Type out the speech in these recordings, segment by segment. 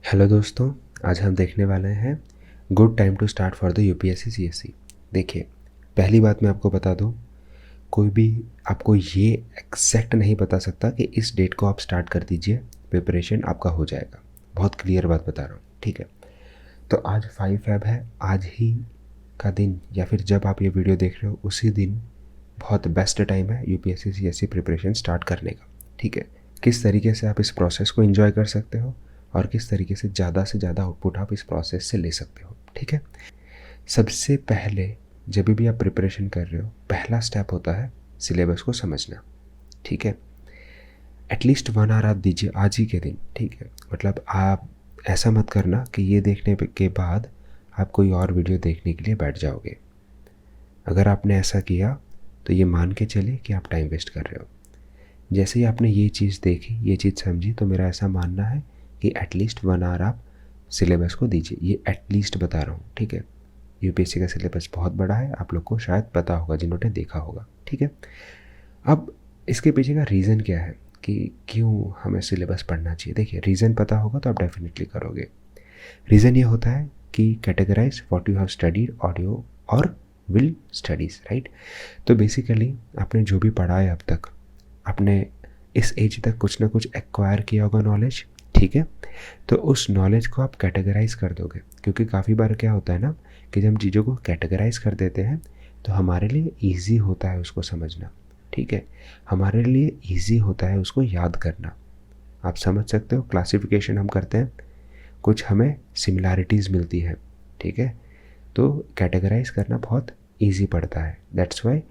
Hello दोस्तों, आज हम देखने वाले हैं good time to start for the UPSC CSC. देखिए, पहली बात मैं आपको बता दूं, कोई भी आपको ये एग्जैक्ट नहीं बता सकता कि इस डेट को आप स्टार्ट कर दीजिए, प्रिपरेशन आपका हो जाएगा। बहुत क्लियर बात बता रहा हूँ, ठीक है। तो आज 5 फेब है, आज ही का दिन या फिर जब आप ये वीडियो देख रहे हो उसी दिन बहुत बेस्ट टाइम है यूपीएससी सीएससी प्रिपरेशन स्टार्ट करने का, ठीक है। किस तरीके से आप इस प्रोसेस को एंजॉय कर सकते हो और किस तरीके से ज़्यादा आउटपुट आप इस प्रोसेस से ले सकते हो, ठीक है। सबसे पहले जब भी आप प्रिपरेशन कर रहे हो, पहला स्टेप होता है सिलेबस को समझना, ठीक है। एटलीस्ट 1 आवर आप दीजिए आज ही के दिन, ठीक है। मतलब आप ऐसा मत करना कि ये देखने के बाद आप कोई और वीडियो देखने के लिए बैठ जाओगे। अगर आपने ऐसा किया तो ये मान के चलिए कि आप टाइम वेस्ट कर रहे हो। जैसे ही आपने ये चीज़ देखी, ये चीज़ समझी, तो मेरा ऐसा मानना है कि एटलीस्ट 1 आवर आप सिलेबस को दीजिए। ये एटलीस्ट बता रहा हूँ, ठीक है। यूपीएससी का सिलेबस बहुत बड़ा है, आप लोग को शायद पता होगा जिन्होंने देखा होगा, ठीक है। अब इसके पीछे का रीज़न क्या है कि क्यों हमें सिलेबस पढ़ना चाहिए। देखिए, रीज़न पता होगा तो आप डेफिनेटली करोगे। रीज़न ये होता है कि categorize what you have studied audio और विल स्टडीज़, राइट। तो बेसिकली आपने जो भी पढ़ा है अब तक, आपने इस एज तक कुछ ना कुछ एक्वायर किया होगा नॉलेज, ठीक है। तो उस नॉलेज को आप कैटेगराइज कर दोगे, क्योंकि काफ़ी बार क्या होता है ना कि जब हम चीज़ों को कैटेगराइज कर देते हैं तो हमारे लिए ईजी होता है उसको समझना, ठीक है। हमारे लिए ईजी होता है उसको याद करना। आप समझ सकते हो, क्लासिफिकेशन हम करते हैं, कुछ हमें सिमिलैरिटीज़ मिलती है, ठीक है। तो कैटेगराइज करना बहुत ईजी पड़ता है। दैट्स वाई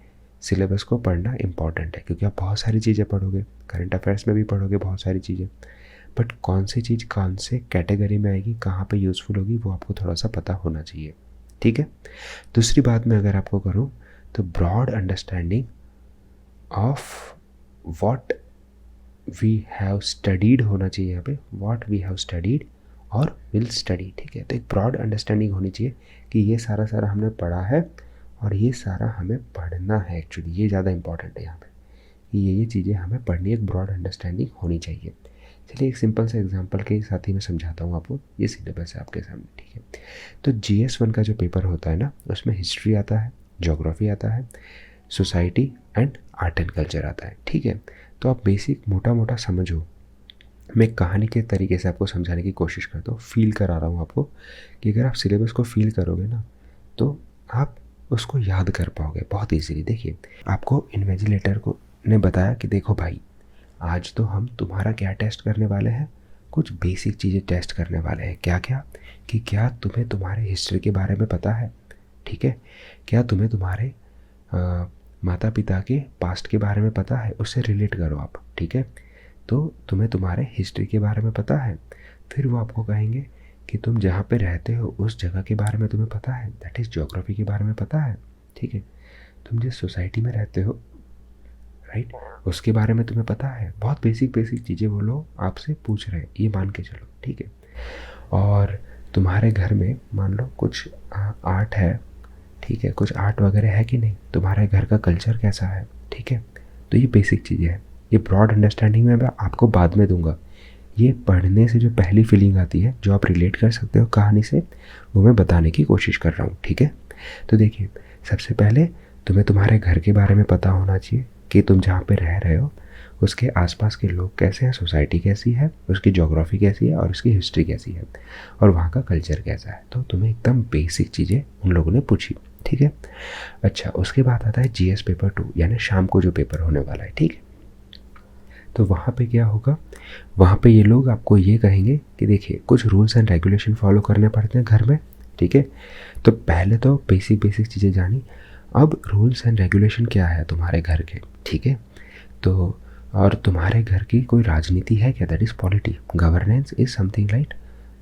सिलेबस को पढ़ना इंपॉर्टेंट है, क्योंकि आप बहुत सारी चीज़ें पढ़ोगे, करंट अफेयर्स में भी पढ़ोगे बहुत सारी चीज़ें, बट कौन सी चीज़ कौन से कैटेगरी में आएगी, कहाँ पे यूज़फुल होगी, वो आपको थोड़ा सा पता होना चाहिए, ठीक है। दूसरी बात मैं अगर आपको करूँ तो broad understanding of what we have studied होना चाहिए यहाँ पे, व्हाट वी हैव स्टडीड और विल स्टडी, ठीक है। तो एक ब्रॉड अंडरस्टैंडिंग होनी चाहिए कि ये सारा हमने पढ़ा है और ये सारा हमें पढ़ना है। एक्चुअली ये ज़्यादा इंपॉर्टेंट है यहाँ पे कि ये चीज़ें हमें पढ़नी, एक ब्रॉड अंडरस्टैंडिंग होनी चाहिए। चलिए एक सिंपल से एग्जांपल के साथ ही मैं समझाता हूँ आपको। ये सिलेबस है आपके सामने, ठीक है। तो GS1 का जो पेपर होता है ना, उसमें हिस्ट्री आता है, ज्योग्राफी आता है, society and art and culture आता है, ठीक है। तो आप बेसिक मोटा मोटा समझो। मैं कहानी के तरीके से आपको समझाने की कोशिश करता हूँ, फील करा रहा हूँ आपको कि अगर आप सिलेबस को फील करोगे ना तो आप उसको याद कर पाओगे बहुत ईजीली। देखिए, आपको इन्विजिलेटर को ने बताया कि देखो भाई, आज तो हम तुम्हारा क्या टेस्ट करने वाले हैं, कुछ बेसिक चीज़ें टेस्ट करने वाले हैं। क्या क्या कि क्या तुम्हें तुम्हारे हिस्ट्री के बारे में पता है, ठीक है। क्या तुम्हें तुम्हारे माता पिता के पास्ट के बारे में पता है, उससे रिलेट करो आप, ठीक है। तो तुम्हें तुम्हारे हिस्ट्री के बारे में पता है, फिर वो आपको कहेंगे कि तुम जहाँ पे रहते हो उस जगह के बारे में तुम्हें पता है, दैट इज़ ज्योग्राफी के बारे में पता है, ठीक है। तुम जिस सोसाइटी में रहते हो, राइट, उसके बारे में तुम्हें पता है। बहुत बेसिक चीज़ें वो लोग आपसे पूछ रहे हैं, ये मान के चलो, ठीक है। और तुम्हारे घर में मान लो कुछ आर्ट है, ठीक है, कुछ आर्ट वगैरह है कि नहीं, तुम्हारे घर का कल्चर कैसा है, ठीक है। तो ये बेसिक चीज़ें हैं। ये ब्रॉड अंडरस्टैंडिंग में मैं आपको बाद में दूंगा। ये पढ़ने से जो पहली फीलिंग आती है, जो आप रिलेट कर सकते हो कहानी से, वो मैं बताने की कोशिश कर रहा हूँ, ठीक है। तो देखिए, सबसे पहले तुम्हें तुम्हारे घर के बारे में पता होना चाहिए कि तुम जहाँ पे रह रहे हो उसके आसपास के लोग कैसे हैं, सोसाइटी कैसी है, उसकी ज्योग्राफी कैसी है और उसकी हिस्ट्री कैसी है और वहाँ का कल्चर कैसा है। तो तुम्हें एकदम बेसिक चीज़ें उन लोगों ने पूछी, ठीक है। अच्छा, उसके बाद आता है GS पेपर 2, यानी शाम को जो पेपर होने वाला है, ठीक है। तो वहाँ पे क्या होगा, वहाँ पे ये लोग आपको ये कहेंगे कि देखिए कुछ रूल्स एंड रेगुलेशन फॉलो करने पड़ते हैं घर में, ठीक है। तो पहले तो बेसिक चीज़ें जानी। अब रूल्स एंड रेगुलेशन क्या है तुम्हारे घर के, ठीक है। तो और तुम्हारे घर की कोई राजनीति है क्या, that is polity. Governance is something like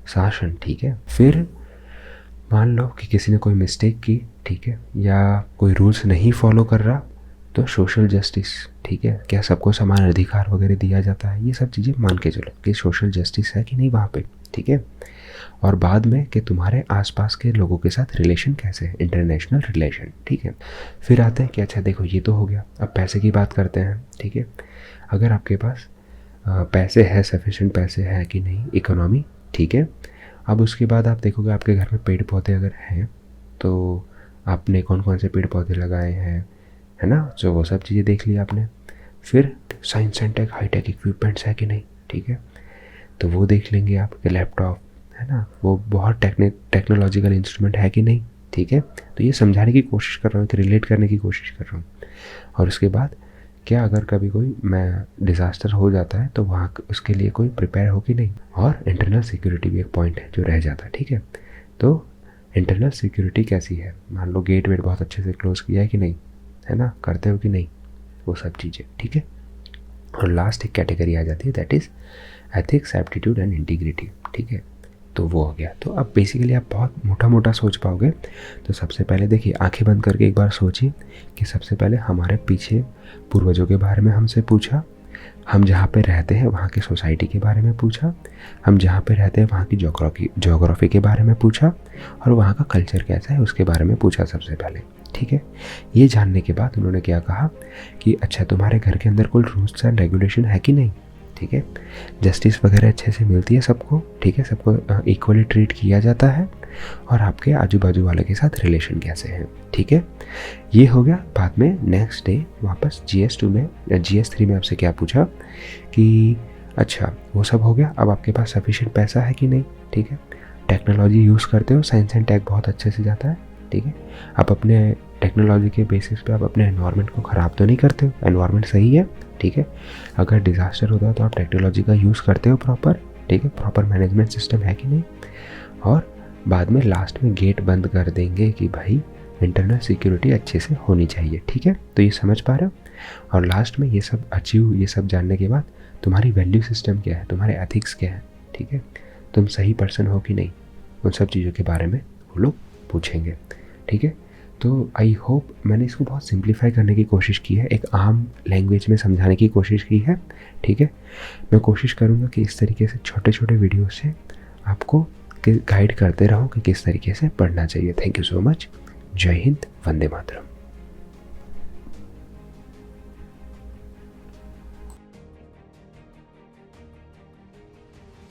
शासन, ठीक है। फिर मान लो कि किसी ने कोई मिस्टेक की, ठीक है, या कोई रूल्स नहीं फॉलो कर रहा, तो सोशल जस्टिस, ठीक है, क्या सबको समान अधिकार वगैरह दिया जाता है, ये सब चीज़ें मान के चलो कि सोशल जस्टिस है कि नहीं वहाँ पे, ठीक है। और बाद में कि तुम्हारे आसपास के लोगों के साथ रिलेशन कैसे है, इंटरनेशनल रिलेशन, ठीक है। फिर आते हैं कि अच्छा देखो ये तो हो गया, अब पैसे की बात करते हैं, ठीक है। अगर आपके पास पैसे है, सफिशेंट पैसे है कि नहीं, इकोनॉमी ठीक है। अब उसके बाद आप देखोगे आपके घर में पेड़ पौधे अगर हैं तो आपने कौन कौन से पेड़ पौधे लगाए हैं, है ना, जो वो सब चीज़ें देख ली आपने। फिर science and tech high tech equipments है कि नहीं, ठीक है, तो वो देख लेंगे आपके लैपटॉप, है ना, वो बहुत टेक्नोलॉजिकल इंस्ट्रूमेंट है कि नहीं, ठीक है। तो ये समझाने की कोशिश कर रहा हूँ, कि रिलेट करने की कोशिश कर रहा हूँ। और उसके बाद क्या अगर कभी कोई डिज़ास्टर हो जाता है तो वहाँ उसके लिए कोई प्रिपेयर हो कि नहीं। और इंटरनल सिक्योरिटी भी एक पॉइंट है जो रह जाता है, ठीक है। तो इंटरनल सिक्योरिटी कैसी है, मान लो गेट वेट बहुत अच्छे से क्लोज किया है कि नहीं, है ना, करते हो कि नहीं, वो सब चीज़ें, ठीक है। और लास्ट एक कैटेगरी आ जाती है, that is ethics, aptitude and integrity, ठीक है। तो वो हो गया। तो अब बेसिकली आप बहुत मोटा मोटा सोच पाओगे। तो सबसे पहले देखिए, आंखें बंद करके एक बार सोचिए कि सबसे पहले हमारे पीछे पूर्वजों के बारे में हमसे पूछा, हम जहाँ पे रहते हैं वहाँ की सोसाइटी के बारे में पूछा, हम जहाँ पे रहते हैं वहाँ की जोग्राफी के बारे में पूछा, और वहाँ का कल्चर कैसा है उसके बारे में पूछा सबसे पहले, ठीक है। ये जानने के बाद उन्होंने क्या कहा कि अच्छा तुम्हारे घर के अंदर कोई रूल्स एंड रेगुलेशन है कि नहीं, ठीक है, जस्टिस वगैरह अच्छे से मिलती है सबको, ठीक है, सबको इक्वली ट्रीट किया जाता है, और आपके आजू बाजू वाले के साथ रिलेशन कैसे हैं, ठीक है। ये हो गया। बाद में नेक्स्ट डे वापस GS2 में GS3 में आपसे क्या पूछा कि अच्छा वो सब हो गया, अब आपके पास सफिशिएंट पैसा है कि नहीं, ठीक है, टेक्नोलॉजी यूज़ करते हो, साइंस एंड टेक बहुत अच्छे से जाता है, ठीक है, आप अपने टेक्नोलॉजी के बेसिस पे आप अपने एनवायरनमेंट को ख़राब तो नहीं करते हो, एनवायरनमेंट सही है, ठीक है। अगर डिज़ास्टर होता है तो आप टेक्नोलॉजी का यूज़ करते हो प्रॉपर, ठीक है, प्रॉपर मैनेजमेंट सिस्टम है कि नहीं। और बाद में लास्ट में गेट बंद कर देंगे कि भाई इंटरनल सिक्योरिटी अच्छे से होनी चाहिए, ठीक है। तो ये समझ पा रहे हो। और लास्ट में ये सब जानने के बाद तुम्हारी वैल्यू सिस्टम क्या है, तुम्हारे एथिक्स क्या है, ठीक है, तुम सही पर्सन हो कि नहीं, उन सब चीज़ों के बारे में वो लोग पूछेंगे, ठीक है। तो आई होप मैंने इसको बहुत सिंप्लीफाई करने की कोशिश की है, एक आम लैंग्वेज में समझाने की कोशिश की है, ठीक है। मैं कोशिश करूँगा कि इस तरीके से छोटे छोटे वीडियो से आपको गाइड करते रहूँ कि किस तरीके से पढ़ना चाहिए। Thank you so much. जय हिंद, वंदे मातरम।